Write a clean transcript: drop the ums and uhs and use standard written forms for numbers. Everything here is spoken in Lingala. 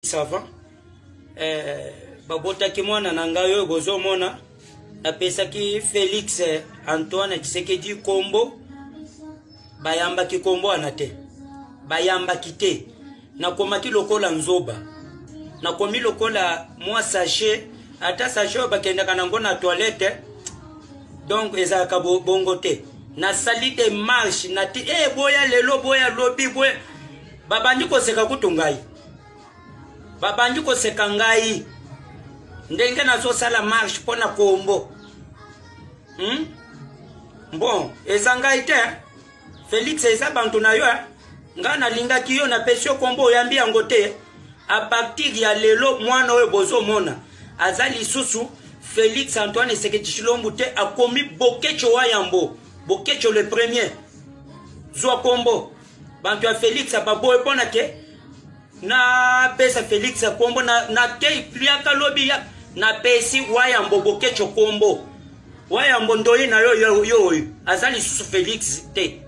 Savant babotaki mwana na ngai oyo bozomona napesaki Félix Antoine Tshisekedi kombo bayambaki kombo wana te bayambaki te nakomaki lokola nzoba nakomi lokola mwa sachet ata sachet bakendaka nango na toilette donc ezalaka bongo te nasali de marche nati boya lelo boya lobi boya babandi koseka kutu ngai babandi koseka ngai ndenge nazosala marche pona kombo bon eza ngai te Félix eza bantu na yo nga nalingaki yo napesi yo kombo oyambi yango te a partir ya lelo mwana oyo bozomona aza lisusu Félix Antoine Tshisekedi Tshilombo te akomi Bokecho Wayambo Bokecho le premier zwa kombo bantu ya Félix ababoye pona ke na pesa Félix kombo na tei pliaka lobi ya na pesi Wayambo Bokecho kombo Wayambo ndoyi na yo azali lisusu Félix te